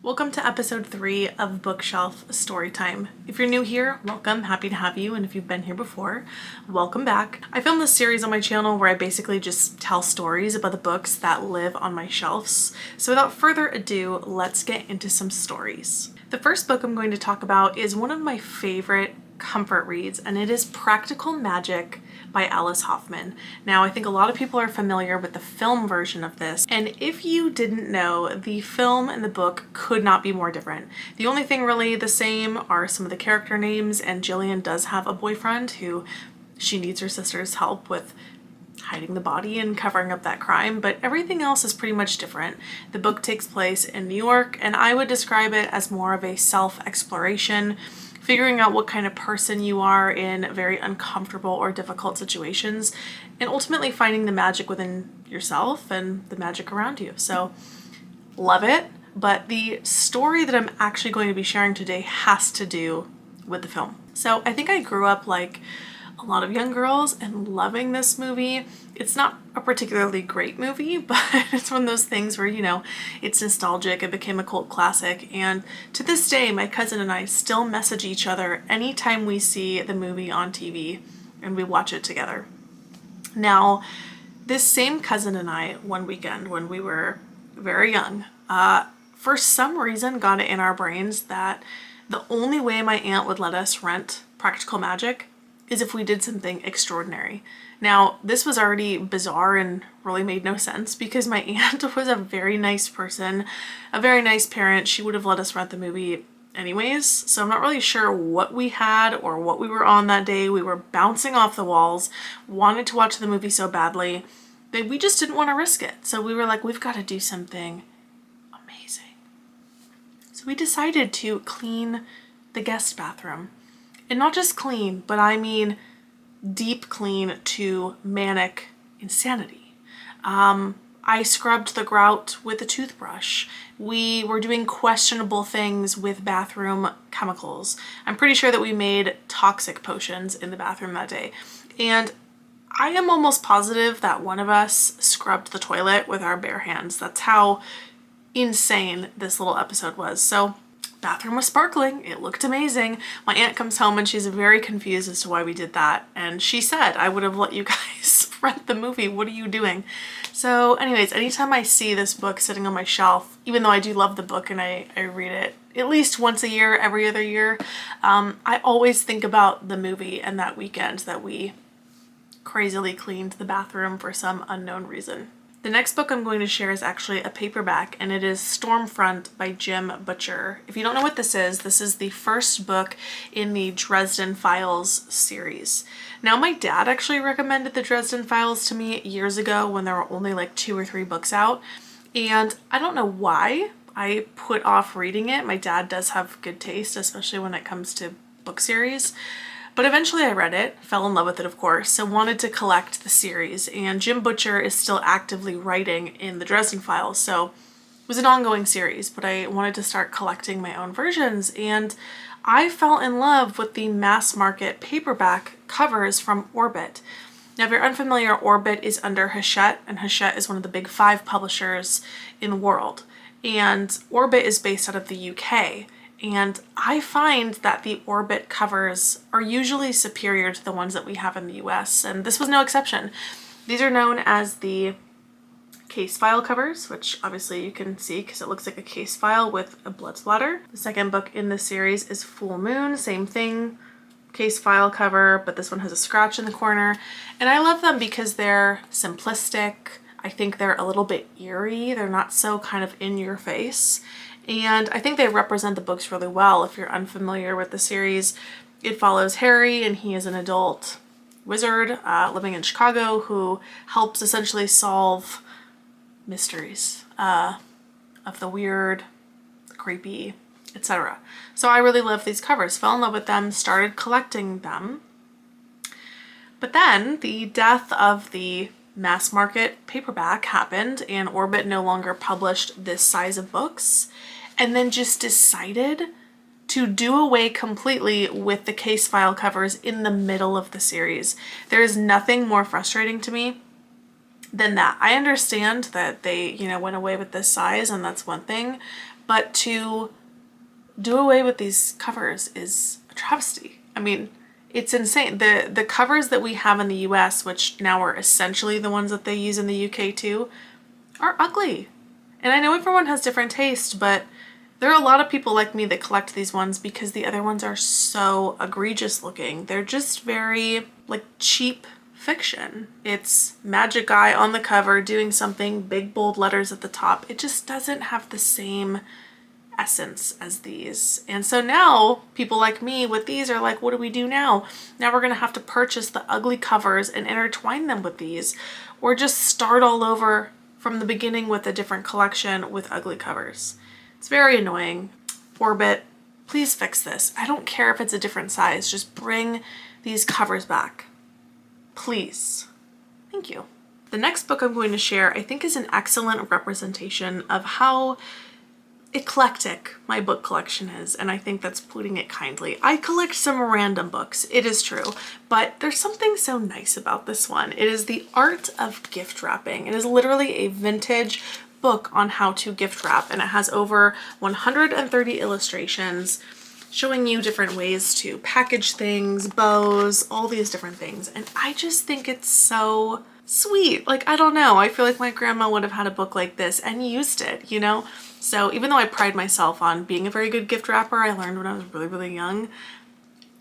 Welcome to episode 3 of Bookshelf Storytime. If you're new here, welcome, happy to have you, and if you've been here before, welcome back. I filmed this series on my channel where I basically just tell stories about the books that live on my shelves. So without further ado, let's get into some stories. The first book I'm going to talk about is one of my favorite comfort reads, and it is Practical Magic by Alice Hoffman. Now, I think a lot of people are familiar with the film version of this, and if you didn't know, the film and the book could not be more different. The only thing really the same are some of the character names, and Jillian does have a boyfriend who she needs her sister's help with hiding the body and covering up that crime, but everything else is pretty much different. The book takes place in New York, and I would describe it as more of a self-exploration, figuring out what kind of person you are in very uncomfortable or difficult situations, and ultimately finding the magic within yourself and the magic around you. So, love it. But the story that I'm actually going to be sharing today has to do with the film. So I think I grew up like a lot of young girls and loving this movie. It's not a particularly great movie, but it's one of those things where, you know, it's nostalgic. It became a cult classic. And to this day, my cousin and I still message each other anytime we see the movie on TV and we watch it together. Now, this same cousin and I, one weekend when we were very young, for some reason got it in our brains that the only way my aunt would let us rent Practical Magic is if we did something extraordinary. Now, this was already bizarre and really made no sense because my aunt was a very nice person, a very nice parent. She would have let us rent the movie anyways, so I'm not really sure what we had or what we were on that day. We were bouncing off the walls, wanted to watch the movie so badly that we just didn't want to risk it. So we were like, we've got to do something amazing. So we decided to clean the guest bathroom. And not just clean, but I mean deep clean to manic insanity. I scrubbed the grout with a toothbrush. We were doing questionable things with bathroom chemicals. I'm pretty sure that we made toxic potions in the bathroom that day. And I am almost positive that one of us scrubbed the toilet with our bare hands. That's how insane this little episode was. So bathroom was sparkling. It looked amazing. My aunt comes home and she's very confused as to why we did that. And she said, I would have let you guys rent the movie. What are you doing? So anyways, anytime I see this book sitting on my shelf, even though I do love the book and I read it at least once a year, every other year, I always think about the movie and that weekend that we crazily cleaned the bathroom for some unknown reason. The next book I'm going to share is actually a paperback, and it is Stormfront by Jim Butcher. If you don't know what this is the first book in the Dresden Files series. Now, my dad actually recommended the Dresden Files to me years ago when there were only like 2 or 3 books out, and I don't know why I put off reading it. My dad does have good taste, especially when it comes to book series. But eventually I read it, fell in love with it, of course, so wanted to collect the series. And Jim Butcher is still actively writing in the Dresden Files, so it was an ongoing series, but I wanted to start collecting my own versions. And I fell in love with the mass market paperback covers from Orbit. Now, if you're unfamiliar, Orbit is under Hachette, and Hachette is one of the big 5 publishers in the world. And Orbit is based out of the UK. And I find that the Orbit covers are usually superior to the ones that we have in the US, and this was no exception. These are known as the case file covers, which obviously you can see because it looks like a case file with a blood splatter. The second book in this series is Full Moon, same thing, case file cover, but this one has a scratch in the corner. And I love them because they're simplistic. I think they're a little bit eerie. They're not so kind of in your face. And I think they represent the books really well. If you're unfamiliar with the series, it follows Harry, and he is an adult wizard living in Chicago who helps essentially solve mysteries of the weird, the creepy, etc. So I really love these covers, fell in love with them, started collecting them. But then the death of the mass market paperback happened, and Orbit no longer published this size of books, and then just decided to do away completely with the case file covers in the middle of the series. There is nothing more frustrating to me than that. I understand that they, went away with this size, and that's one thing, but to do away with these covers is a travesty. I mean, it's insane. The covers that we have in the US, which now are essentially the ones that they use in the UK too, are ugly. And I know everyone has different taste, but there are a lot of people like me that collect these ones because the other ones are so egregious looking. They're just very like cheap fiction. It's magic guy on the cover doing something, big bold letters at the top. It just doesn't have the same essence as these. And so now people like me with these are like, what do we do now? Now we're gonna have to purchase the ugly covers and intertwine them with these, or just start all over from the beginning with a different collection with ugly covers. It's very annoying. Orbit, please fix this. I don't care if it's a different size, just bring these covers back. Please. Thank you. The next book I'm going to share I think is an excellent representation of how eclectic my book collection is, and I think that's putting it kindly. I collect some random books, it is true, but there's something so nice about this one. It is The Art of Gift Wrapping. It is literally a vintage book on how to gift wrap, and it has over 130 illustrations showing you different ways to package things, bows, all these different things. And I just think it's so sweet. Like, I don't know, I feel like my grandma would have had a book like this and used it, you know? So even though I pride myself on being a very good gift wrapper, I learned when I was really, really young,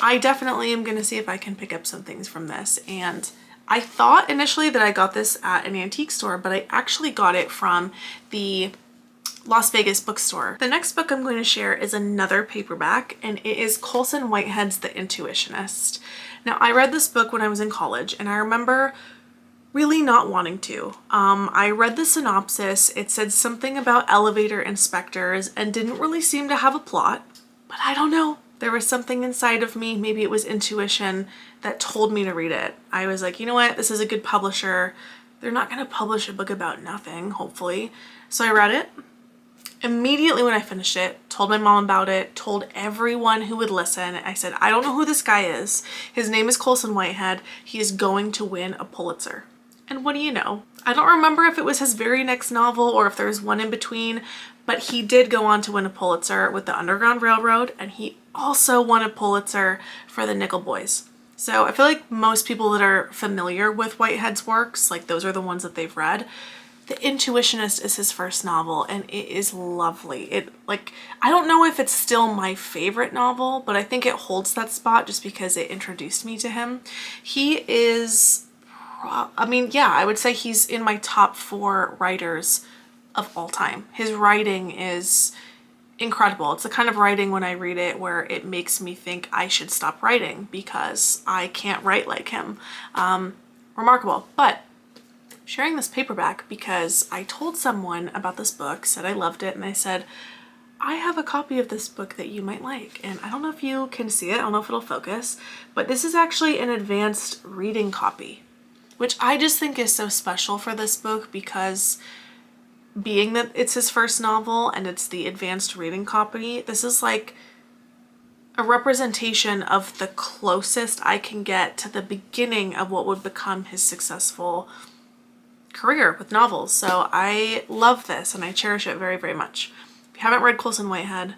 I definitely am gonna see if I can pick up some things from this. And I thought initially that I got this at an antique store, but I actually got it from the Las Vegas bookstore. The next book I'm going to share is another paperback, and it is Colson Whitehead's The Intuitionist. Now, I read this book when I was in college, and I remember really not wanting to. I read the synopsis. It said something about elevator inspectors and didn't really seem to have a plot, but I don't know. There was something inside of me, maybe it was intuition, that told me to read it. I was like, you know what? This is a good publisher. They're not going to publish a book about nothing, hopefully. So I read it. Immediately when I finished it, told my mom about it, told everyone who would listen. I said, I don't know who this guy is. His name is Colson Whitehead. He is going to win a Pulitzer. And what do you know? I don't remember if it was his very next novel or if there was one in between, but he did go on to win a Pulitzer with The Underground Railroad, and he also won a Pulitzer for The Nickel Boys. So I feel like most people that are familiar with Whitehead's works, like those are the ones that they've read. The Intuitionist is his first novel, and it is lovely. I don't know if it's still my favorite novel, but I think it holds that spot just because it introduced me to him. He is, I mean, yeah, I would say he's in my top 4 writers of all time. His writing is incredible. It's the kind of writing when I read it where it makes me think I should stop writing because I can't write like him. Remarkable. But sharing this paperback because I told someone about this book, said I loved it, and I said, I have a copy of this book that you might like. And I don't know if you can see it, I don't know if it'll focus, but this is actually an advanced reading copy, which I just think is so special for this book because being that it's his first novel and it's the advanced reading copy, this is like a representation of the closest I can get to the beginning of what would become his successful career with novels. So I love this and I cherish it very, very much. If you haven't read Colson Whitehead,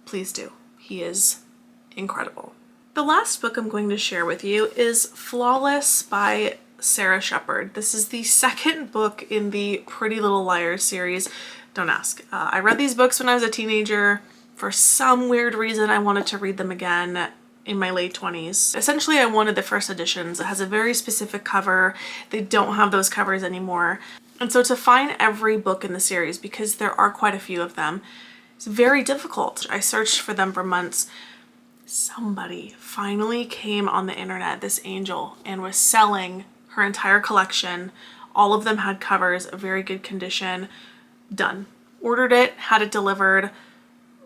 please do. He is incredible. The last book I'm going to share with you is Flawless by Sarah Shepard. This is the second book in the Pretty Little Liars series. Don't ask. I read these books when I was a teenager. For some weird reason, I wanted to read them again in my late 20s. Essentially, I wanted the first editions. It has a very specific cover. They don't have those covers anymore. And so to find every book in the series, because there are quite a few of them, it's very difficult. I searched for them for months. Somebody finally came on the internet, this angel, and was selling her entire collection. All of them had covers, a very good condition. Done. Ordered it, had it delivered,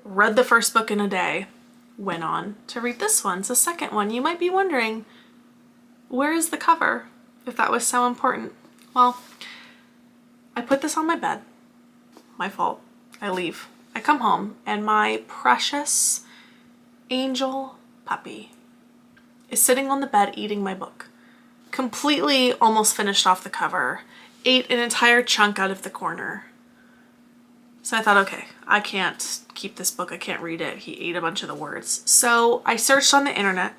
read the first book in a day, went on to read this one. It's the second one. You might be wondering, where is the cover if that was so important? Well, I put this on my bed. My fault. I leave. I come home and my precious angel puppy is sitting on the bed eating my book. Completely almost finished off the cover. Ate an entire chunk out of the corner. So I thought, okay, I can't keep this book. I can't read it. He ate a bunch of the words. So I searched on the internet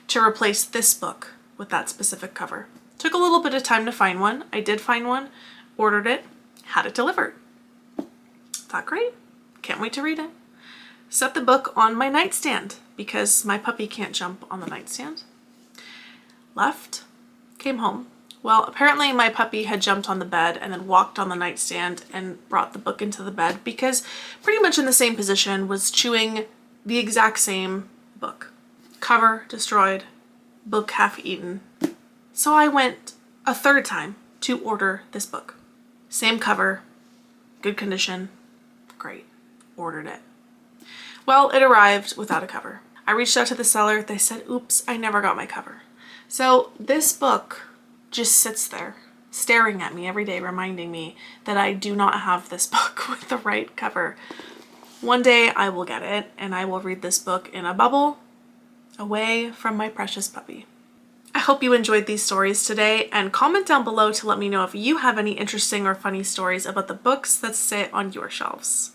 to replace this book with that specific cover. Took a little bit of time to find one. I did find one, ordered it, had it delivered. Thought, great, can't wait to read it. Set the book on my nightstand because my puppy can't jump on the nightstand. Left, came home. Well, apparently my puppy had jumped on the bed and then walked on the nightstand and brought the book into the bed because pretty much in the same position was chewing the exact same book. Cover destroyed, book half eaten. So I went a third time to order this book. Same cover, good condition, great, ordered it. Well, it arrived without a cover. I reached out to the seller. They said, oops, I never got my cover. So this book just sits there staring at me every day, reminding me that I do not have this book with the right cover. One day I will get it and I will read this book in a bubble away from my precious puppy. I hope you enjoyed these stories today, and comment down below to let me know if you have any interesting or funny stories about the books that sit on your shelves.